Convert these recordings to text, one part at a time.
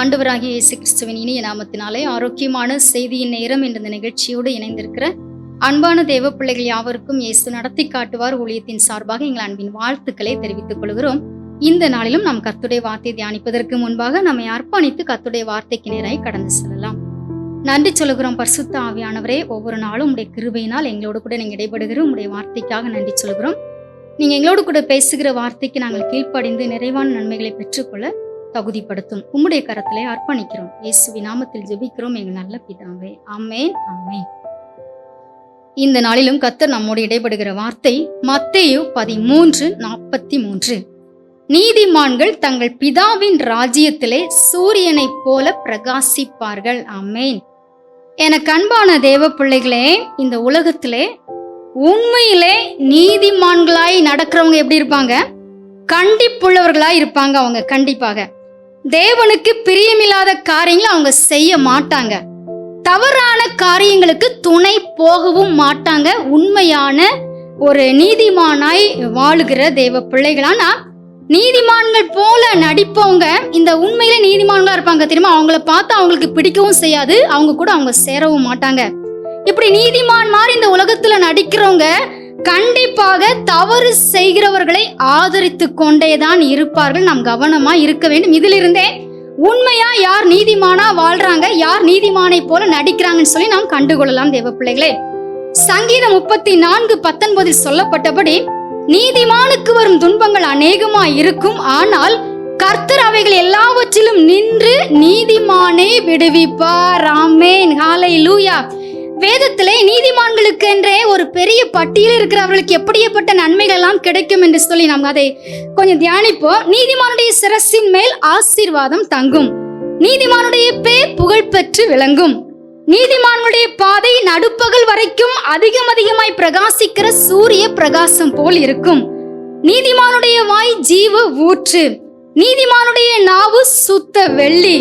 ஆண்டவராகிய இயேசு கிறிஸ்துவின் இனிய நாமத்தினாலே ஆரோக்கியமான செய்தியின் நேரம் என்ற நிகழ்ச்சியோடு இணைந்திருக்கிற அன்பான தேவ பிள்ளைகள் யாவருக்கும் இயேசு நடத்தி காட்டுவார் ஊழியத்தின் சார்பாக எங்கள் அன்பின் வாழ்த்துக்களை தெரிவித்துக் கொள்கிறோம். இந்த நாளிலும் நாம் கர்த்தருடைய வார்த்தையை தியானிப்பதற்கு முன்பாக நம்மை அர்ப்பணித்து கர்த்தருடைய வார்த்தைக்கு நேராய் கடந்து செல்லலாம். நன்றி சொல்லுகிறோம் பரிசுத்த ஆவியானவரே. ஒவ்வொரு நாளும் உடைய கிருபையினால் எங்களோடு கூட நீங்க இடைபடுகிற உடைய வார்த்தைக்காக நன்றி சொல்லுகிறோம். நீங்க எங்களோடு கூட பேசுகிற வார்த்தைக்கு நாங்கள் கீழ்ப்படிந்து நிறைவான நன்மைகளை பெற்றுக்கொள்ள தகுதிப்படுத்தும் உம்முடைய கரத்திலே அர்ப்பணிக்கிறோம். இயேசுவின் நாமத்தில் ஜெபிக்கிறோம் எங்கள் நல்ல பிதாவே, ஆமென் ஆமென். இந்த நாளிலும் கர்த்தர் நம்மோடு இடைபடுகிற வார்த்தை மத்தேயு 13:43. நீதிமான்கள் தங்கள் பிதாவின் ராஜ்யத்திலே சூரியனைப் போல பிரகாசிப்பார்கள். ஆமென். எனக்கு அன்பான தேவ பிள்ளைகளே, இந்த உலகத்திலே உண்மையிலே நீதிமான்களாய் நடக்கிறவங்க எப்படி இருப்பாங்க? கண்டிப்புள்ளவர்களாய் இருப்பாங்க. அவங்க கண்டிப்பாக தேவனுக்கு பிரியமில்லாத காரியங்களை அவங்க செய்ய மாட்டாங்க. தவறான காரியங்களுக்கு துணை போகவும் மாட்டாங்க. உண்மையான ஒரு நீதிமானாய் வாழுகிற தேவ பிள்ளைகளானா நீதிமான்கள் போல நடிப்பவங்க இந்த உண்மையிலே நீதிமான்களா இருப்பாங்க. தெரியுமா? அவங்கள பார்த்து அவங்களுக்கு பிடிக்கவும் செய்யாது, அவங்க கூட அவங்க சேரவும் மாட்டாங்க. இப்படி நீதிமான் மாதிரி இந்த உலகத்துல நடிக்கிறவங்க கண்டிப்பாக தவறு செய்கிறவர்களை ஆதரித்து கொண்டேதான் இருப்பார்கள். நாம் கவனமா இருக்க வேண்டும். இதிலிருந்தே உண்மையா யார் நீதிமானா வாழ்றாங்க, யார் நீதிமானை போல நடிக்கிறாங்கன்னு சொல்லி நாம் கண்டுகொள்ளலாம் தேவ பிள்ளைகளே. சங்கீதம் 34:19 சொல்லப்பட்டபடி நீதிமானுக்கு வரும் துன்பங்கள் அநேகமா இருக்கும், ஆனால் கர்த்தர் அவைகள் எல்லாவற்றிலும் நின்று நீதிமானை விடுவிப்பார். ஆமென், ஹல்லேலூயா. வேதத்திலே நீதிமான்களுக்கு என்றே ஒரு பெரிய பட்டியல் இருக்கிறவர்களுக்கு எப்படிப்பட்ட நன்மைகள் எல்லாம் கிடைக்கும் என்று சொல்லி நாம் அதை கொஞ்சம் தியானிப்போம். நீதிமானுடைய சிரசின் மேல் ஆசீர்வாதம் தங்கும், நீதிமானுடைய பேர் புகழ் பெற்று விளங்கும், நீதிமானுடைய பாதை நடுப்பகல் வரைக்கும் அதிகமாய் பிரகாசிக்கிற சூரிய பிரகாசம் போல் இருக்கும், நீதிமானுடைய வாய் ஜீவ ஊற்று, நீதிமானுடைய நாவு சுத்த வெள்ளி,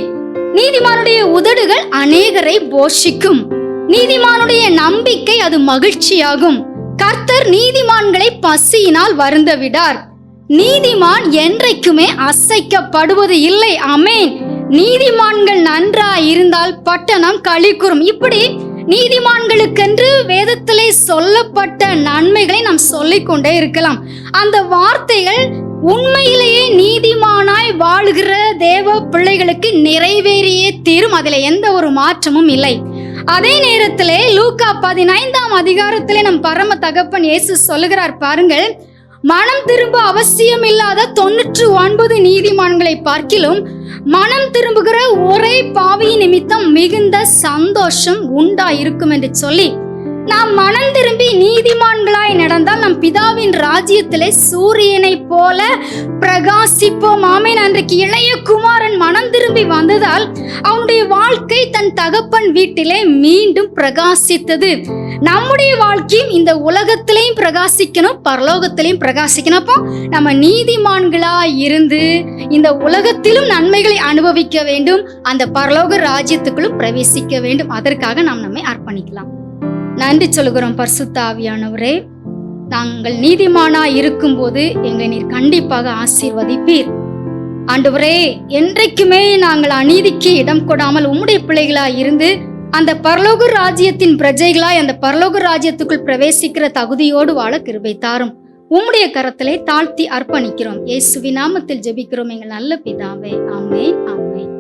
நீதிமானுடைய உதடுகள் அநேகரை போஷிக்கும், நீதிமானுடைய நம்பிக்கை அது மகிழ்ச்சியாகும், கர்த்தர் நீதிமான்களை பசியினால் வருந்த விடார், நீதிமான் என்றைக்குமே அசைக்கப்படுவது இல்லை. ஆமென். நீதிமான்கள் நன்றாய் இருந்தால் பட்டணம் களி கூறும். இப்படி நீதிமான்களுக்கென்று வேதத்திலே சொல்லப்பட்ட நன்மைகளை நாம் சொல்லிக்கொண்டே இருக்கலாம். அந்த வார்த்தைகள் உண்மையிலேயே நீதிமானாய் வாழுகிற தேவ பிள்ளைகளுக்கு நிறைவேறியே தீரும். அதுல எந்த ஒரு மாற்றமும் இல்லை. அதே நேரத்திலே லூக்கா 15 நம் பரம தகப்பன் இயேசு சொல்லுகிறார் பாருங்கள், மனம் திரும்ப அவசியம் இல்லாத 99 நீதிமான்களை பார்க்கிலும் மனம் திரும்புகிற ஒரே பாவி நிமித்தம் மிகுந்த சந்தோஷம் உண்டாயிருக்கும் என்று சொல்லி நாம் மனம் திரும்பி நீதிமான்களாய் நடந்தால் நம் பிதாவின் ராஜ்யத்திலே சூரியனை போல பிரகாசிப்போம். ஆமென். அன்றைக்கு இளைய குமாரன் மனம் திரும்பி வந்ததால் அவனுடைய வாழ்க்கை தன் தகப்பன் வீட்டிலே மீண்டும் பிரகாசித்தது. நம்முடைய வாழ்க்கையும் இந்த உலகத்திலையும் பிரகாசிக்கணும், பரலோகத்திலையும் பிரகாசிக்கணும். அப்போ நம்ம நீதிமான்களாய் இருந்து இந்த உலகத்திலும் நன்மைகளை அனுபவிக்க வேண்டும், அந்த பரலோக ராஜ்யத்துக்குள்ளும் பிரவேசிக்க வேண்டும். அதற்காக நாம் நம்மை அர்ப்பணிக்கலாம். நன்றி சொல்லுகிறோம் பரிசுத்த ஆவியானவரே. நாங்கள் நீதிமானா இருக்கும் போது எங்களை நீர் கண்டிப்பாக ஆசீர்வதிப்பீர். ஆண்டவரே, என்றைக்குமே நாங்கள் அநீதிக்கு இடம் கொடாமல் உம்முடைய பிள்ளைகளாய் இருந்து அந்த பரலோக ராஜ்யத்தின் பிரஜைகளாய் அந்த பரலோக ராஜ்யத்துக்குள் பிரவேசிக்கிற தகுதியோடு வாழ கிருபை தாரும். உம்முடைய கரத்திலே தாழ்த்தி அர்ப்பணிக்கிறோம். இயேசுவின் நாமத்தில் ஜெபிக்கிறோம் எங்கள் நல்ல பிதாவே, ஆமென் ஆமென்.